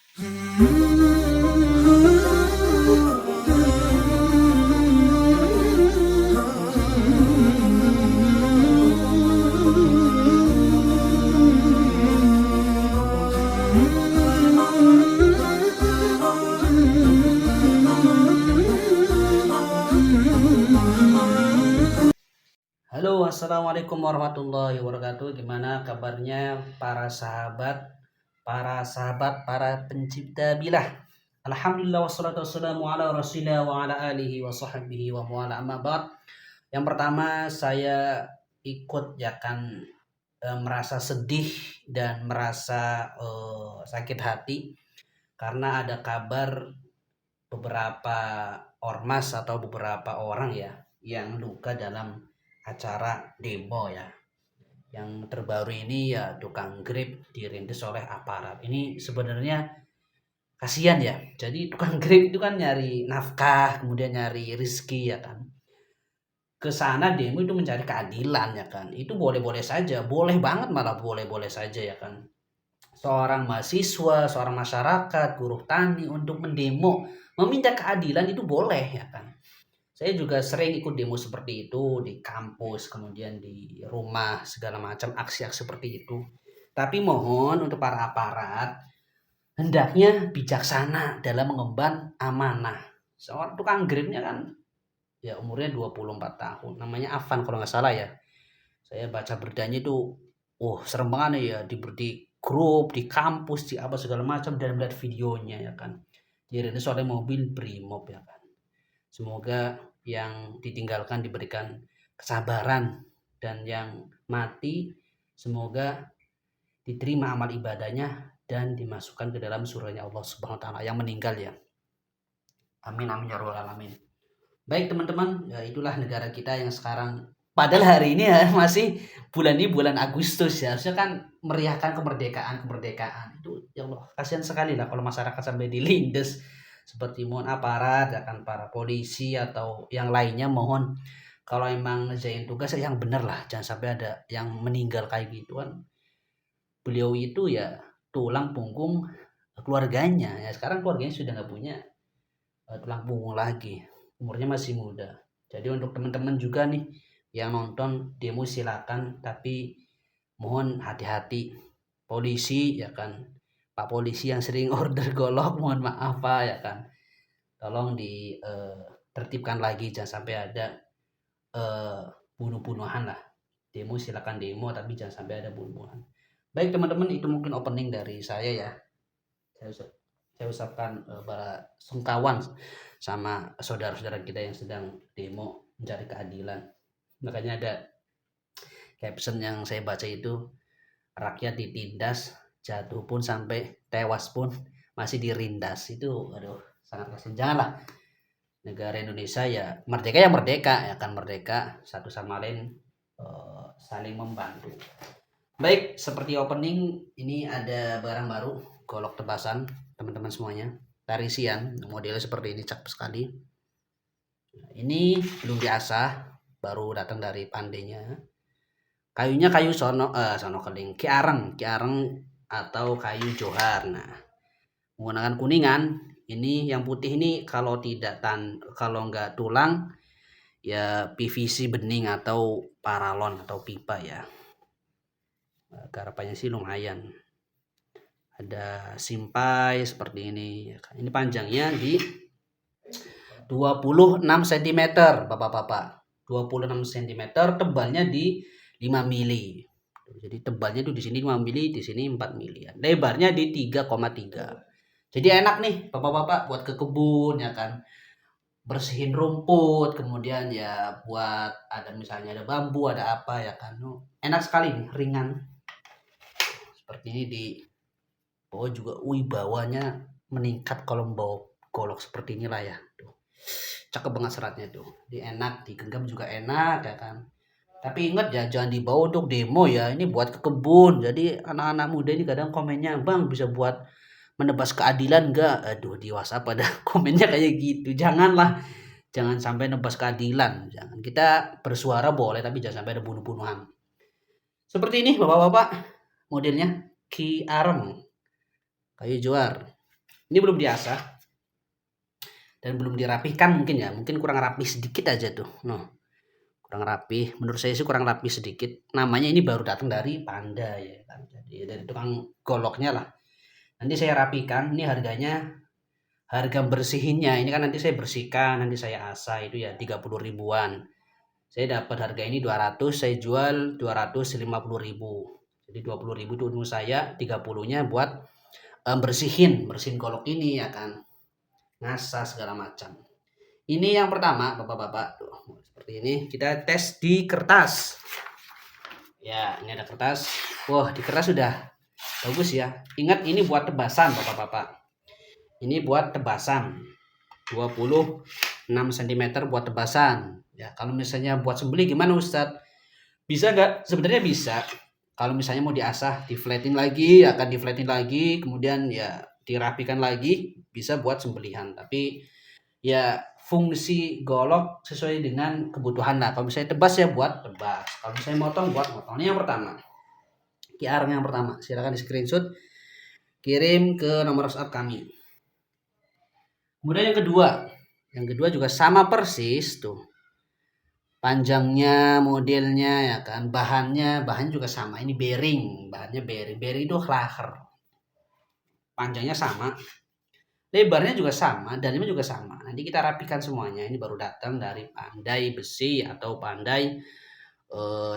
Halo, assalamualaikum warahmatullahi wabarakatuh. Gimana kabarnya para pencipta bilah? Alhamdulillah wassalatu wassalamu ala rasulillah wa ala alihi wa sahbihi wa mu'ala amma ba'd. Yang pertama saya ikut ya kan merasa sedih dan merasa sakit hati karena ada kabar beberapa ormas atau beberapa orang ya yang luka dalam acara demo ya. Yang terbaru ini ya tukang Grab dirintis oleh aparat. Ini sebenarnya kasihan ya. Jadi tukang Grab itu kan nyari nafkah, kemudian nyari rezeki ya kan. Ke sana demo itu mencari keadilan ya kan. Itu boleh-boleh saja, boleh banget malah boleh-boleh saja ya kan. Seorang mahasiswa, seorang masyarakat, buruh tani untuk mendemo, meminta keadilan itu boleh ya kan. Saya juga sering ikut demo seperti itu di kampus, kemudian di rumah, segala macam aksi-aksi seperti itu. Tapi mohon untuk para aparat, hendaknya bijaksana dalam mengemban amanah. Seorang tukang gripnya kan ya umurnya 24 tahun, namanya Afan kalau nggak salah ya. Saya baca beritanya itu, serem banget ya, di grup, di kampus, di apa segala macam, dan melihat videonya ya kan. Jadi ini soalnya mobil Brimob ya kan. Semoga yang ditinggalkan diberikan kesabaran dan yang mati semoga diterima amal ibadahnya dan dimasukkan ke dalam surganya Allah Subhanahu wa taala yang meninggal ya. Amin amin ya rabbal alamin. Baik teman-teman, ya itulah negara kita yang sekarang padahal hari ini ya masih bulan ini bulan Agustus ya. Harusnya kan meriahkan kemerdekaan. Itu ya Allah, kasihan sekali lah kalau masyarakat sampai dilindes seperti mohon aparat ya kan para polisi atau yang lainnya mohon kalau emang ngerjain tugas yang bener lah jangan sampai ada yang meninggal kayak gitu kan. Beliau itu ya tulang punggung keluarganya ya, sekarang keluarganya sudah nggak punya tulang punggung lagi, umurnya masih muda. Jadi untuk teman-teman juga nih yang nonton demo silakan, tapi mohon hati-hati. Polisi ya kan, Pak polisi yang sering order golok mohon maaf Pak ya kan, tolong ditertibkan lagi jangan sampai ada eh, bunuh-bunuhan lah. Demo silakan demo tapi jangan sampai ada bunuh-bunuhan. Baik teman-teman, itu mungkin opening dari saya ya. Saya ucapkan para sungkawan sama saudara-saudara kita yang sedang demo mencari keadilan. Makanya ada caption yang saya baca itu, rakyat ditindas, jatuh pun sampai tewas pun masih dirindas. Itu aduh sangat kasihan. Janganlah, negara Indonesia ya merdeka ya kan, merdeka satu sama lain saling membantu. Baik, seperti opening ini ada barang baru, golok tebasan teman-teman semuanya. Tarisian modelnya seperti ini, cakep sekali. Ini belum diasah, baru datang dari pandainya. Kayunya kayu sono keling, kiareng atau kayu johar. Nah, menggunakan kuningan. Ini yang putih ini kalau nggak tulang ya PVC bening atau paralon atau pipa ya. Garapannya sih lumayan. Ada simpai seperti ini. Ini panjangnya di 26 cm bapak-bapak. 26 cm, tebalnya di 5 mili. Jadi tebalnya itu di sini 5 mili, di sini 4 mili. Lebarnya di 3,3. Jadi enak nih bapak-bapak buat ke kebun ya kan. Bersihin rumput, kemudian ya buat ada misalnya ada bambu, ada apa ya kan. Enak sekali nih, ringan. Seperti ini di bawah juga wibawanya meningkat kalau membawa golok seperti inilah ya. Tuh. Cakep banget seratnya tuh. Enak, digenggam juga enak ya kan. Tapi ingat ya jangan dibawa untuk demo ya. Ini buat ke kebun. Jadi anak-anak muda ini kadang komennya, "Bang, bisa buat menebas keadilan enggak?" Aduh, di WhatsApp pada komennya kayak gitu. Janganlah. Jangan sampai nebas keadilan. Jangan. Kita bersuara boleh tapi jangan sampai ada bunuh-bunuhan. Seperti ini Bapak-bapak. Modelnya Ki Areng, kayu juar. Ini belum diasah dan belum dirapihkan mungkin ya, mungkin kurang rapi sedikit aja tuh. Kurang rapi, menurut saya sih kurang rapi sedikit. Namanya ini baru datang dari Panda ya kan, jadi dari tukang goloknya lah. Nanti saya rapikan. Ini harga bersihinnya ini kan nanti saya bersihkan, nanti saya asah itu ya 30 ribuan. Saya dapat harga ini 200, saya jual 250 ribu. Jadi 20 ribu itu untung saya, 30-nya buat bersihin golok ini ya kan, ngasah segala macam. Ini yang pertama bapak-bapak, tuh seperti ini. Kita tes di kertas ya, ini ada kertas. Wah, di kertas sudah bagus ya. Ingat ini buat tebasan bapak-bapak, ini buat tebasan 26 cm buat tebasan ya. Kalau misalnya buat sembelih gimana Ustadz, bisa nggak? Sebenarnya bisa. Kalau misalnya mau diasah, diflatin lagi, akan diflatin lagi, kemudian ya dirapikan lagi, bisa buat sembelihan. Tapi ya fungsi golok sesuai dengan kebutuhan lah. Kalau misalnya tebas ya buat tebas, kalau misalnya motong buat motong. Ini yang pertama, QR yang pertama, silakan di screenshot, kirim ke nomor WhatsApp kami. Kemudian yang kedua juga sama persis tuh, panjangnya, modelnya ya kan, bahannya juga sama. Ini bearing, bahannya bearing itu Klaher, panjangnya sama, lebarnya juga sama, dalamnya juga sama. Nanti kita rapikan semuanya. Ini baru datang dari Pandai Besi atau Pandai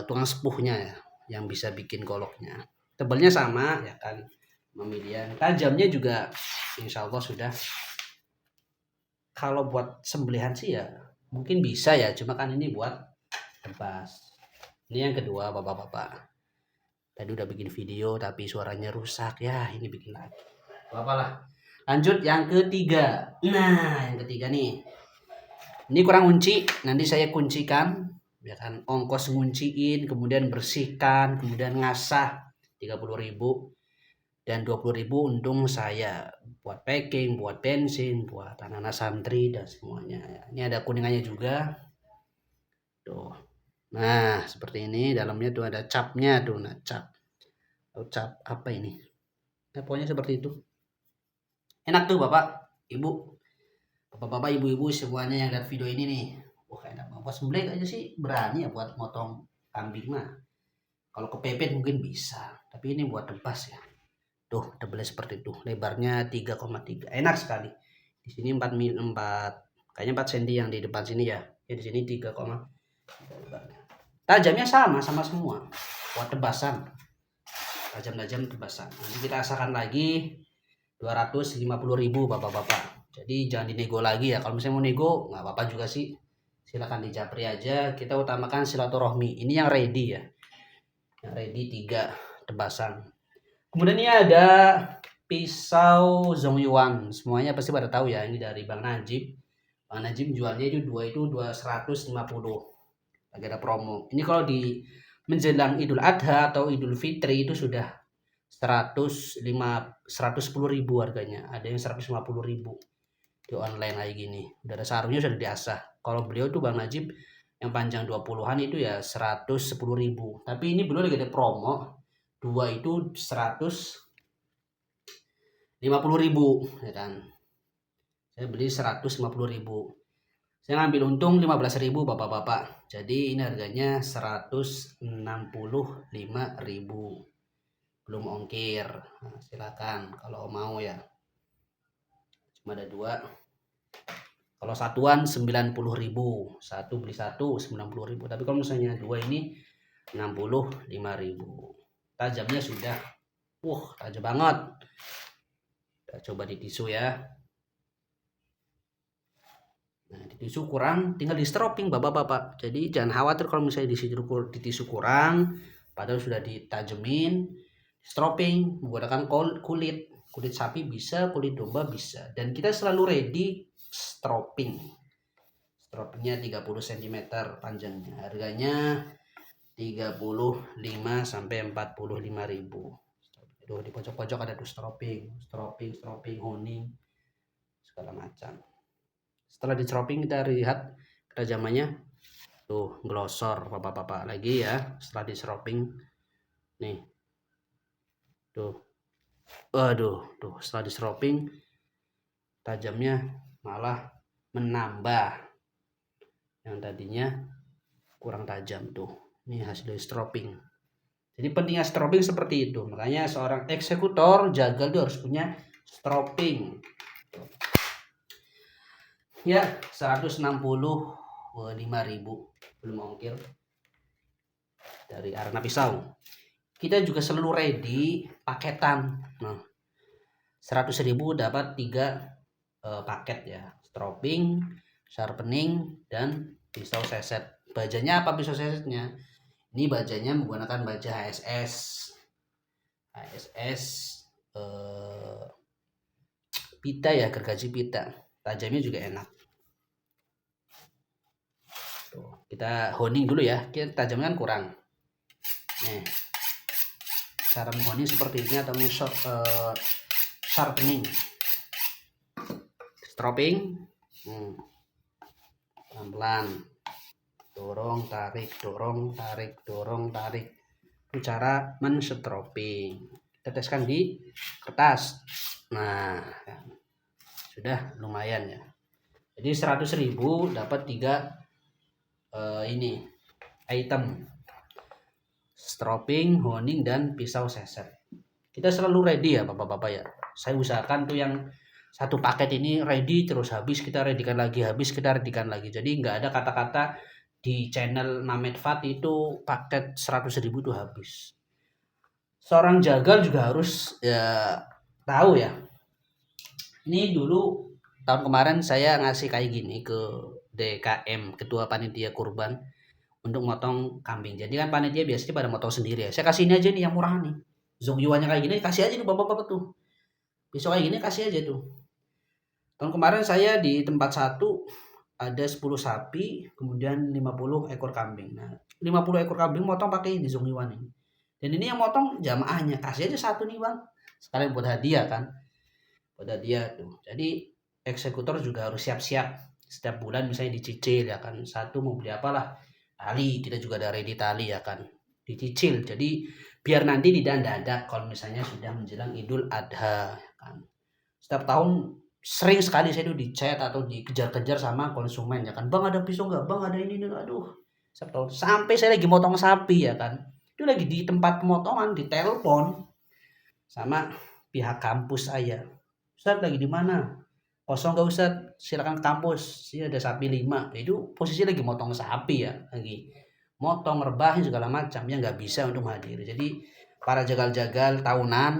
tukang sepuhnya ya, yang bisa bikin goloknya. Tebalnya sama ya kan, median. Tajamnya juga insya Allah sudah. Kalau buat sembelihan sih ya mungkin bisa ya, cuma kan ini buat tebas. Ini yang kedua bapak-bapak. Tadi udah bikin video tapi suaranya rusak ya, ini bikin lagi. Apalah. Lanjut yang ketiga. Nah, yang ketiga nih. Ini kurang kunci, nanti saya kuncikan ya kan, ongkos ngunciin, kemudian bersihkan, kemudian ngasah 30 ribu, dan 20 ribu untung saya buat packing, buat bensin, buat anak-anak santri dan semuanya. Ini ada kuningannya juga tuh. Nah seperti ini, dalamnya tuh ada capnya tuh. Nah cap apa ini, nah, pokoknya seperti itu. Enak tuh bapak-bapak, ibu-ibu semuanya yang lihat video ini nih. Wah enak banget. Pas sembelih aja sih berani ya buat motong kambing mah. Kalau kepepet mungkin bisa, tapi ini buat tebas ya. Tuh tebalnya seperti itu, lebarnya 3,3, enak sekali. Di sini 4 kayaknya 4 cm yang di depan sini ya. Ya di sini 3, lebarnya. Tajamnya sama semua buat tebasan. Tajam tebasan. Nanti kita asahkan lagi 250 ribu bapak-bapak. Jadi jangan dinego lagi ya. Kalau misalnya mau nego nggak apa-apa juga sih, silakan dijapri aja. Kita utamakan silaturahmi. Ini yang ready ya, yang ready 3 tebasan. Kemudian ini ada pisau Zongyuan, semuanya pasti pada tahu ya, ini dari Bang Najib. Bang Najib jualnya itu 150, lagi ada promo. Ini kalau di menjelang Idul Adha atau Idul Fitri itu sudah 110 ribu harganya, ada yang 150 ribu di online kayak gini. Udah ada sarungnya, sudah diasah. Kalau beliau tuh Bang Najib yang panjang 20-an itu ya 110 ribu, tapi ini belum lagi ada promo. 2 itu 150 ribu ya kan, saya beli 150 ribu, saya ngambil untung 15 ribu bapak-bapak, jadi ini harganya 165 ribu belum ongkir. Nah, silakan kalau mau ya, cuma ada 2. Kalau satuan 90 ribu, satu beli 90 ribu, tapi kalau misalnya 2 ini 65 ribu. Tajamnya sudah tajam banget. Kita coba di tisu ya. Nah di tisu kurang, tinggal di stropping bapak-bapak. Jadi jangan khawatir kalau misalnya di tisu kurang, padahal sudah ditajemin. Stropping menggunakan kulit sapi bisa, kulit domba bisa, dan kita selalu ready stropping. Stroppingnya 30 cm panjangnya, harganya 35 sampai 45 ribu. Tuh di pojok-pojok ada tuh stropping, honing segala macam. Setelah di stropping kita lihat ketajamannya, tuh glosor bapak-bapak lagi ya. Setelah di stropping nih, tuh setelah di stropping tajamnya malah menambah yang tadinya kurang tajam tuh. Ini hasil dari stropping. Jadi pentingnya stropping seperti itu. Makanya seorang eksekutor jagal itu harus punya stropping. Ya, 165.000 belum ongkir dari Arena Pisau. Kita juga selalu ready paketan. Nah, 100.000 dapat 3 paket ya. Stropping, sharpening, dan pisau seset. Bajanya apa pisau sesetnya? Ini bajanya menggunakan baja HSS. Pita ya, gergaji pita. Tajamnya juga enak. Tuh, kita honing dulu ya. Kita tajamnya kan kurang. Nih, cara menghoning seperti ini atau sharpening. Stropping, pelan-pelan. Dorong, tarik, dorong, tarik, dorong, tarik. Itu cara menstropping. Teteskan di kertas. Nah, sudah lumayan ya. Jadi 100.000 dapat 3 ini item. Stropping, honing, dan pisau seset. Kita selalu ready ya bapak-bapak ya. Saya usahakan tuh yang satu paket ini ready terus, habis kita readykan lagi, habis kita readykan lagi. Jadi nggak ada kata-kata di channel Mamet Fat itu paket 100.000 itu habis. Seorang jagal juga harus ya tahu ya. Ini dulu tahun kemarin saya ngasih kayak gini ke DKM, ketua panitia kurban, untuk motong kambing. Jadi kan panitia biasanya pada motong sendiri ya. Saya kasih ini aja nih yang murah nih. Zongyuannya kayak gini kasih aja nih bapak-bapak tuh. Pisau kayak gini kasih aja tuh. Tahun kemarin saya di tempat satu ada 10 sapi, kemudian 50 ekor kambing. Nah, 50 ekor kambing motong pakai ini Zongyuan ini. Dan ini yang motong jamaahnya, kasih aja satu nih bang. Sekalian buat hadiah kan. Buat hadiah tuh. Jadi eksekutor juga harus siap-siap. Setiap bulan misalnya dicicil ya kan. Satu mau beli apalah. Tali, kita juga ada ready tali ya kan. Dicicil. Jadi biar nanti tidak dadak kalau misalnya sudah menjelang Idul Adha ya kan. Setiap tahun sering sekali saya itu dichat atau dikejar-kejar sama konsumen ya kan. Bang ada pisau nggak? Bang ada ini. Aduh. Setiap tahun. Sampai saya lagi motong sapi ya kan. Itu lagi di tempat pemotongan, ditelepon sama pihak kampus saya. Ustaz lagi di mana? Kosong gak Ustaz? Silakan ke kampus. Sini ada sapi 5. Itu posisi lagi motong sapi ya, lagi motong, rebahin segala macam, ya nggak bisa untuk menghadiri. Jadi para jagal-jagal tahunan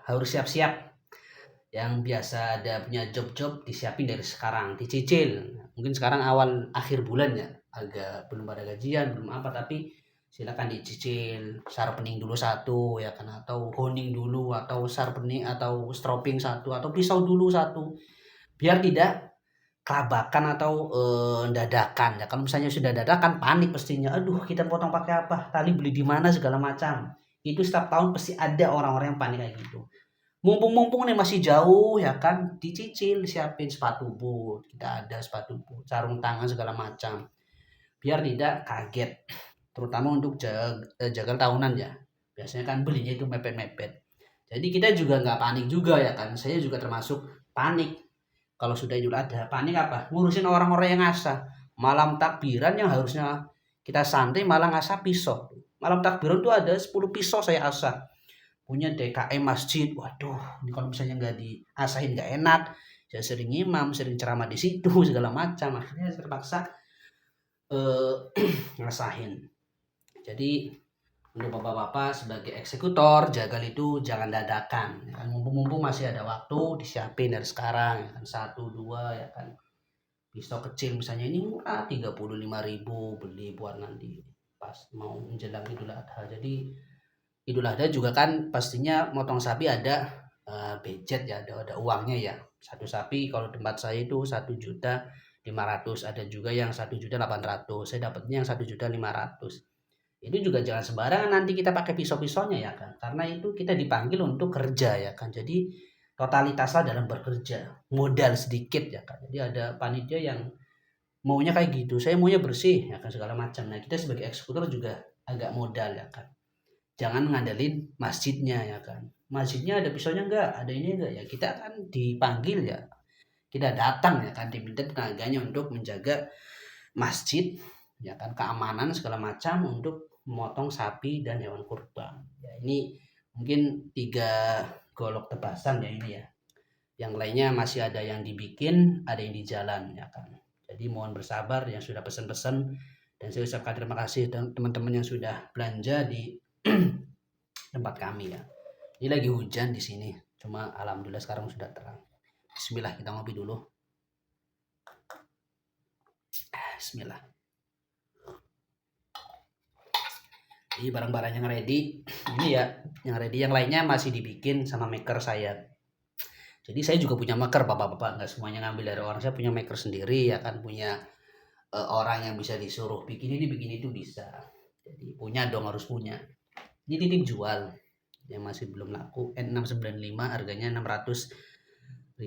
harus siap-siap. Yang biasa ada punya job-job disiapin dari sekarang, dicicil. Mungkin sekarang awal akhir bulan ya, agak belum ada gajian, belum apa, tapi silakan dicicil, sharpening dulu satu ya kan, atau honing dulu, atau sharpening atau stropping satu, atau pisau dulu satu, biar tidak kelabakan atau dadakan ya. Kalau misalnya sudah dadakan panik pastinya, aduh kita potong pakai apa, tali beli di mana segala macam. Itu setiap tahun pasti ada orang-orang yang panik kayak gitu. Mumpung-mumpung nih masih jauh ya kan, dicicil, siapin sepatu boot, kita ada sepatu boot, sarung tangan segala macam, biar tidak kaget, terutama untuk jagal tahunan ya. Biasanya kan belinya itu mepet-mepet. Jadi kita juga nggak panik juga ya kan. Saya juga termasuk panik kalau sudah Idul Adha. Panik apa? Ngurusin orang-orang yang ngasah. Malam takbiran yang harusnya kita santai malah ngasah pisau. Malam takbiran tuh ada 10 pisau saya asah. Punya DKM masjid. Waduh, ini kalau misalnya nggak diasahin nggak enak. Saya sering imam, sering ceramah di situ segala macam. Akhirnya saya terpaksa ngasahin. Jadi untuk bapak-bapak sebagai eksekutor jagal itu jangan dadakan ya kan. Mumpung masih ada waktu disiapin dari sekarang ya kan. 1, 2 ya kan. Pisau kecil misalnya ini murah 35.000, beli buat nanti pas mau menjelang Idul Adha. Jadi Idul Adha juga kan pastinya motong sapi ada budget ya, ada uangnya ya. Satu sapi kalau tempat saya itu 1.500.000, ada juga yang 1.800.000. Saya dapatnya yang 1.500.000. Itu juga jangan sembarangan nanti kita pakai pisau-pisaunya ya kan, karena itu kita dipanggil untuk kerja ya kan. Jadi totalitaslah dalam bekerja, modal sedikit ya kan. Jadi ada panitia yang maunya kayak gitu, saya maunya bersih ya kan segala macam. Nah kita sebagai eksekutor juga agak modal ya kan, jangan ngandelin masjidnya ya kan. masjidnya ada pisaunya enggak, ada ini enggak, ya kita kan dipanggil ya, kita datang ya kan, diminta tenaganya untuk menjaga masjid ya kan, keamanan segala macam untuk memotong sapi dan hewan kurban ya. Ini mungkin 3 golok tebasan ya ini ya, yang lainnya masih ada yang dibikin, ada yang di jalan ya kan. Jadi mohon bersabar yang sudah pesan-pesan, dan saya ucapkan terima kasih teman-teman yang sudah belanja di tempat kami ya. Ini lagi hujan di sini, cuma alhamdulillah sekarang sudah terang. Bismillah, kita ngopi dulu. Bismillah. Ini barang-barang yang ready. Ini ya yang ready, yang lainnya masih dibikin sama maker saya. Jadi saya juga punya maker bapak-bapak, nggak semuanya ngambil dari orang. Saya punya maker sendiri ya kan, punya orang yang bisa disuruh bikin ini bikin itu bisa. Jadi punya dong, harus punya. Ini titip jual yang masih belum laku, N695 harganya 600.000,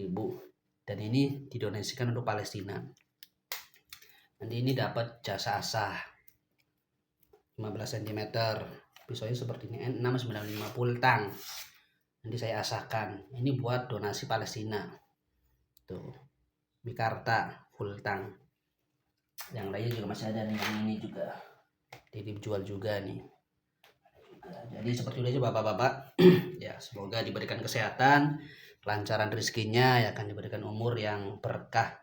dan ini didonasikan untuk Palestina. Nanti ini dapat jasa asah 15 cm, pisaunya seperti ini, N695 full tang. Nanti saya asahkan, ini buat donasi Palestina tuh, mikarta full tang. Yang lainnya juga masih ada nih, yang ini juga titip jual juga nih. Jadi seperti itu aja bapak-bapak. Ya semoga diberikan kesehatan, kelancaran rezekinya, ya akan diberikan umur yang berkah,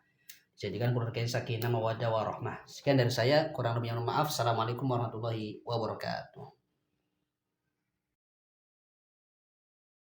jadikan keluarganya sakinah mawaddah warahmah. Sekian dari saya, kurang lebihnya mohon maaf. Assalamualaikum warahmatullahi wabarakatuh.